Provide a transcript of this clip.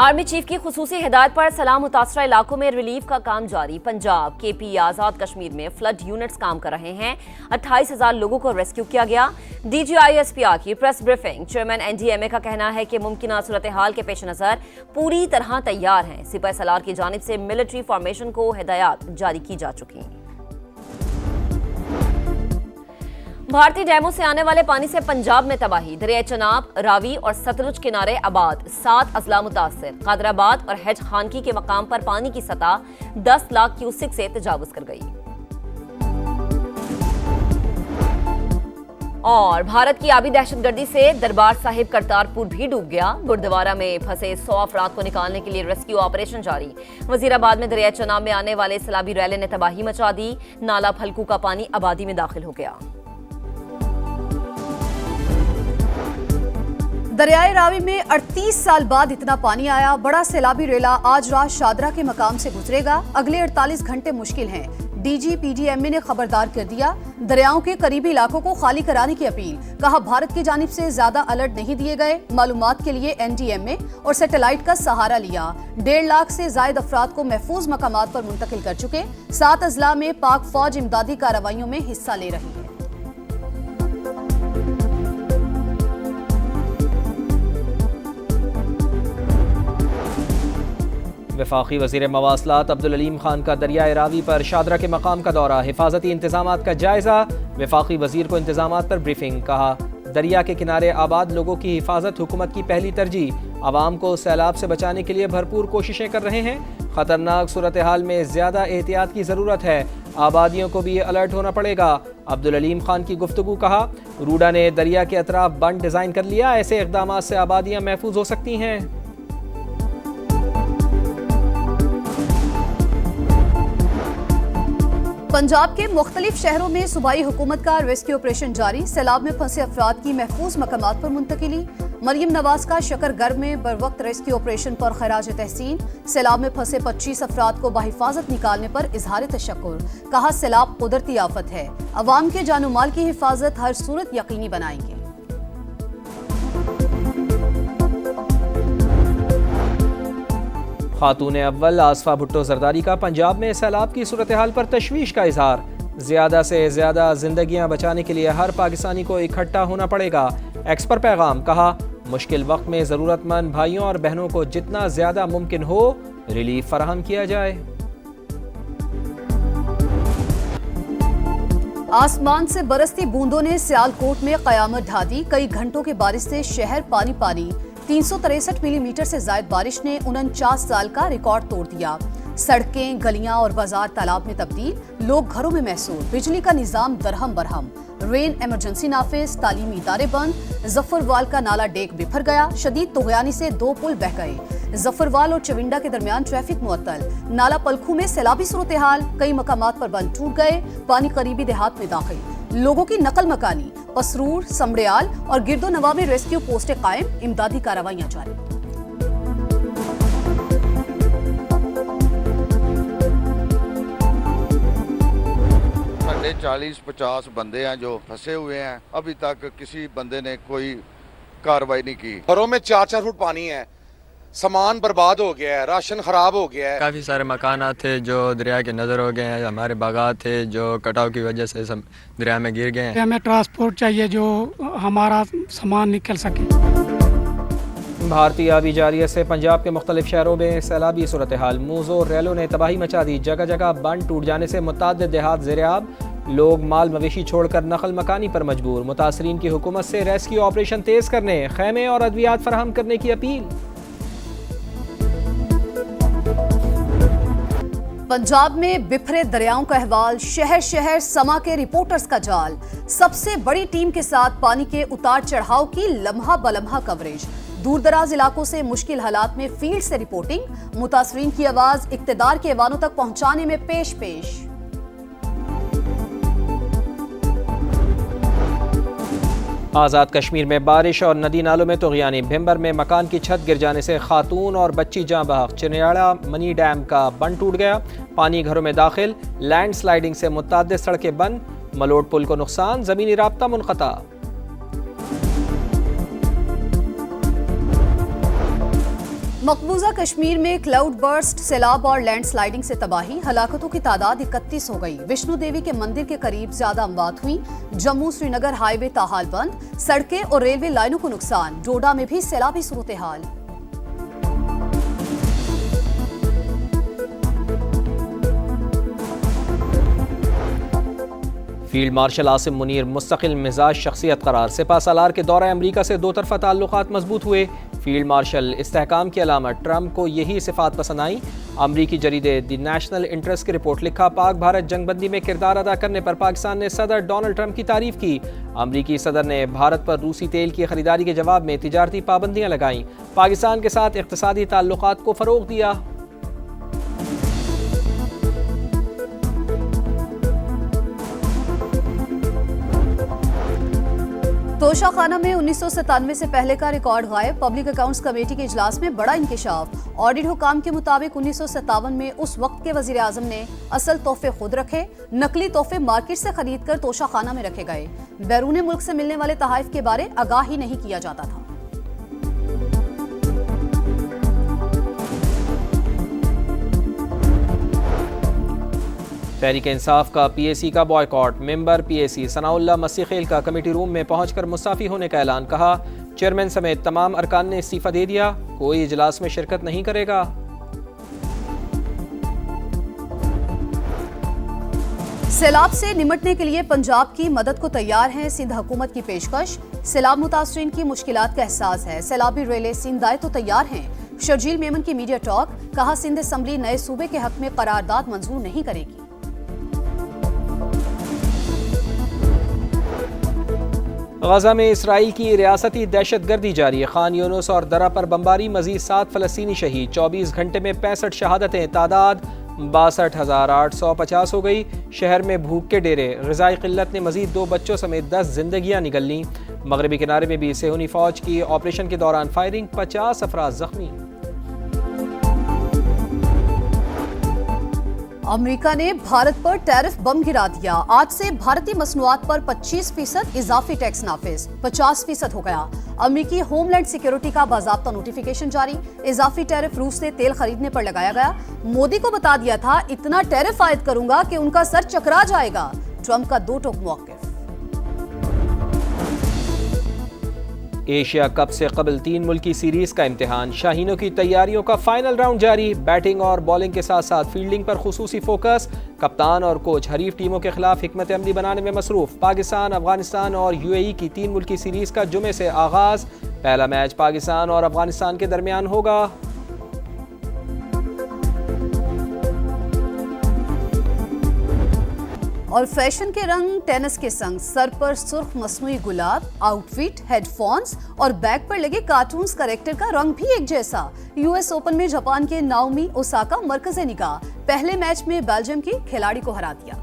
Army chief की खुसूसी हिदायत पर सलाम मुतासरा इलाकों में रिलीफ का काम जारी। पंजाब, केपी, आजाद कश्मीर में फ्लड यूनिट्स काम कर रहे हैं। 28,000 लोगों को रेस्क्यू किया गया। DGISPR की प्रेस ब्रीफिंग। चेयरमैन NDMA का कहना है कि मुमकिन सूरत हाल के पेश नजर पूरी तरह तैयार हैं। सिपह सलार की जानिब से मिलिट्री फॉर्मेशन को हिदायत जारी की जा चुकी हैं। भारतीय डैमों से आने वाले पानी से पंजाब में तबाही। दरिया चनाब, रावी और सतलुज किनारे आबाद, 7 अजला मुतासर। कादराबाद और हैज खानकी के मकाम पर पानी की सतह 10 लाख क्यूसिक से तजावुज कर गई। और भारत की आबी दहशतगर्दी से दरबार साहिब करतारपुर भी डूब गया। गुरुद्वारा में फंसे 100 अफराद को निकालने के लिए रेस्क्यू ऑपरेशन जारी। वजीराबाद में दरिया चनाब में आने वाले सैलाबी रैले ने तबाही मचा दी। नाला फलकू का पानी आबादी में दाखिल हो गया। दरियाए रावी में 38 साल बाद इतना पानी आया। बड़ा सैलाबी रेला आज रात शादरा के मकाम से गुजरेगा। अगले 48 घंटे मुश्किल हैं। DGPDMA ने खबरदार कर दिया। दरियाओं के करीबी इलाकों को खाली कराने की अपील। कहा भारत की जानिब से ज्यादा अलर्ट नहीं दिए गए। मालूमात के लिए NDMA और सैटेलाइट का सहारा लिया। 1.5 लाख से जायद अफराद को महफूज मकामात पर मुंतकिल कर चुके। 7 अजला में पाक फौज इमदादी कार्रवाइयों में हिस्सा ले रही है। वफाकी वज़ीर मवासलात अब्दुल अलीम खान का दरियाए रावी पर शादरा के मकाम का दौरा। हिफाजती इंतजामात का जायजा। वफाकी वज़ीर को इंतजामात पर ब्रीफिंग। कहा दरिया के किनारे आबाद लोगों की हिफाजत हुकूमत की पहली तरजीह। आवाम को सैलाब से बचाने के लिए भरपूर कोशिशें कर रहे हैं। खतरनाक सूरत हाल में ज़्यादा एहतियात की ज़रूरत है। आबादियों को भी अलर्ट होना पड़ेगा। अब्दुल अलीम खान की गुफ्तगू। कहा रूडा ने दरिया के अतराफ बंद डिज़ाइन कर लिया। ऐसे इक़दामात से आबादियाँ महफूज हो सकती हैं। पंजाब के मुख्तलिफ शहरों में सूबाई हुकूमत का रेस्क्यू ऑपरेशन जारी। सैलाब में फंसे अफराद की महफूज मकामात पर मुंतकिली। मरियम नवाज का शकरगर में बरवक्त रेस्क्यू ऑपरेशन पर खराज तहसीन। सैलाब में फंसे 25 अफराद को बाहिफाजत निकालने पर इजहार तशक्कुर। कहा सैलाब कुदरती आफत है। अवाम के जानो माल की हिफाजत हर सूरत यकीनी बनाएंगे। खातून अव्वल आसफा भुट्टो जरदारी का पंजाब में सैलाब की सूरत हाल पर तशवीश का इजहार। ज़्यादा से ज़्यादा जिंदगियां बचाने के लिए हर पाकिस्तानी को इकट्ठा होना पड़ेगा। एक्स पर पैगाम। कहा मुश्किल वक्त में ज़रूरतमंद भाइयों और बहनों को जितना ज़्यादा मुमकिन हो रिलीफ फराहम किया जाए। आसमान से बरसती बूंदों ने सियालकोट में कयामत ढा दी। कई घंटों की बारिश से शहर पानी पानी। 363 मिलीमीटर से जायद बारिश ने 49 साल का रिकॉर्ड तोड़ दिया। सड़कें, गलियां और बाजार तालाब में तब्दील। लोग घरों में महसूर। बिजली का निजाम दरहम बरहम। रेन इमरजेंसी नाफिज। तालीमी इदारे बंद। जफरवाल का नाला डेक बिफर गया। शदीद तुगयानी से 2 पुल बह गए। जफरवाल और चविंडा के दरमियान ट्रैफिक मुअत्तल। नाला पलखू में सैलाबी सूरत हाल। कई मकामात पर बंद टूट गए। पानी करीबी देहात में दाखिल। लोगों की नकल मकानी। पसरूर, समड़ियाल और गिरदो नवा में रेस्क्यू पोस्टें कायम। इमदादी कार्रवाइयां जारी। 40-50 बंदे हैं जो फंसे हुए हैं। अभी तक किसी बंदे ने कोई कार्रवाई नहीं की। घरों में 4-4 फुट पानी है। सामान बर्बाद हो गया है। राशन खराब हो गया है। काफ़ी सारे मकान थे जो दरिया के नज़र हो गए हैं। हमारे बागात थे जो कटाव की वजह से सब दरिया में गिर गए हैं। हमें ट्रांसपोर्ट चाहिए जो हमारा सामान निकल सके। भारतीय आबी जारियत से पंजाब के मुख्तलिफ शहरों में सैलाबी सूरत हाल। मूजो और रैलों ने तबाही मचा दी। जगह जगह बंद टूट जाने से मुताद्दिद देहात ज़ेर-ए-आब। लोग माल मवेशी छोड़कर नकल मकानी पर मजबूर। मुतासरीन की हुकूमत से रेस्क्यू ऑपरेशन तेज करने, खैमे और अद्वियात फराहम करने की अपील। पंजाब में बिखरे दरियाओं का अहवाल। शहर शहर समा के रिपोर्टर्स का जाल। सबसे बड़ी टीम के साथ पानी के उतार चढ़ाव की लम्हा बलम्हा कवरेज। दूर दराज इलाकों से मुश्किल हालात में फील्ड से रिपोर्टिंग। मुतासरीन की आवाज इक्तदार के ऐवानों तक पहुंचाने में पेश पेश। आज़ाद कश्मीर में बारिश और नदी नालों में तुग़यानी। भिम्बर में मकान की छत गिर जाने से खातून और बच्ची जाँ बहक। चिनियाड़ा मनी डैम का बंद टूट गया। पानी घरों में दाखिल। लैंड स्लाइडिंग से मुताद्दिद सड़कें बंद। मलोट पुल को नुकसान। ज़मीनी राब्ता मुनक़ता। मकबूजा कश्मीर में क्लाउड बर्स्ट, सैलाब और लैंडस्लाइडिंग से तबाही, हलाकतों की तादाद 31 हो गई। विष्णु देवी के मंदिर के करीब ज्यादा अमवात हुई। जम्मू श्रीनगर हाईवे ताहाल बंद, सड़कें और रेलवे लाइनों को नुकसान। डोडा में भी सैलाबी सूरत हाल। फील्ड मार्शल आसिम मुनीर मुस्तकिल मिजाज शख्सियत करार। सिपा सालार के दौरा अमरीका से दो तरफा ताल्लुकात मजबूत हुए। फील्ड मार्शल इस्तेहकाम की अलामत, ट्रंप को यही सिफात पसंद आई। अमरीकी जरीदे द नेशनल इंटरेस्ट की रिपोर्ट लिखा, पाक भारत जंगबंदी में किरदार अदा करने पर पाकिस्तान ने सदर डोनाल्ड ट्रंप की तारीफ की। अमरीकी सदर ने भारत पर रूसी तेल की खरीदारी के जवाब में तिजारती पाबंदियां लगाईं। पाकिस्तान के साथ इक्तिसादी ताल्लुकात को फरोग दिया। तोशाखाना में 1997 से पहले का रिकॉर्ड गायब। पब्लिक अकाउंट्स कमेटी के इजलास में बड़ा इंकशाफ। ऑडिट हुकाम के मुताबिक 1957 में उस वक्त के वजीर आजम ने असल तोहफे खुद रखे, नकली तोहफे मार्केट से खरीद कर तोशाखाना में रखे गए। बैरून मुल्क से मिलने वाले तहाइफ के बारे आगाह ही नहीं किया जाता था। तहरीक इंसाफ का पीएसी का बॉयकॉट। मेंबर पीएसी सनाउल्लाह मसीह खेल का कमेटी रूम में पहुंचकर मुस्ताफी होने का ऐलान। कहा, चेयरमैन समेत तमाम अरकान ने इस्तीफा दे दिया, कोई इजलास में शिरकत नहीं करेगा। सैलाब से निमटने के लिए पंजाब की मदद को तैयार है सिंध हुकूमत की पेशकश। सैलाब मुतासरीन की मुश्किलात का एहसास है, सैलाबी रेले सिंध आए तो तैयार हैं। शर्जील मेमन की मीडिया टॉक। कहा, सिंध असम्बली नए सूबे के हक में करारदाद मंजूर नहीं करेगी। गजा में इसराइल की रियासती दहशत गर्दी जारी। खान यूनुस और दरा पर बमबारी, मजीद 7 फलस्तीनी शहीद। 24 घंटे में 65 शहादतें, तादाद 62,850 हो गई। शहर में भूख के डेरे, ग़िज़ाई क़िल्लत ने मजीद 2 बच्चों समेत 10 जिंदगियां निगल लीं। मगरबी किनारे में भी सेहूनी फौज की ऑपरेशन के दौरान फायरिंग, 50 अफराद जख्मी। अमेरिका ने भारत पर टैरिफ बम गिरा दिया। आज से भारतीय मसनूआत पर 25% इजाफी टैक्स नाफिज, 50% हो गया। अमेरिकी होमलैंड सिक्योरिटी का बाज़ाब्ता नोटिफिकेशन जारी। इजाफी टैरिफ रूस से तेल खरीदने पर लगाया गया। मोदी को बता दिया था इतना टैरिफ आयद करूंगा कि उनका सर चकरा जाएगा। ट्रंप का 2 टोक मौक़िफ़। एशिया कप से कबल 3 मुल्की सीरीज का इम्तिहान। शाहीनों की तैयारियों का फाइनल राउंड जारी। बैटिंग और बॉलिंग के साथ साथ फील्डिंग पर खुसूसी फोकस। कप्तान और कोच हरीफ टीमों के खिलाफ हिकमत अमली बनाने में मसरूफ। पाकिस्तान, अफगानिस्तान और यूएई की 3 मुल्की सीरीज का जुमे से आगाज। पहला मैच पाकिस्तान और अफगानिस्तान के दरमियान होगा। और फैशन के रंग टेनिस के संग, सर पर सुर्ख मसनूई गुलाब, आउटफिट, हेडफोन्स और बैग पर लगे कार्टून्स कैरेक्टर का रंग भी एक जैसा। यूएस ओपन में जापान के नाओमी ओसाका मरकज़े निगाह। पहले मैच में बेल्जियम की खिलाड़ी को हरा दिया।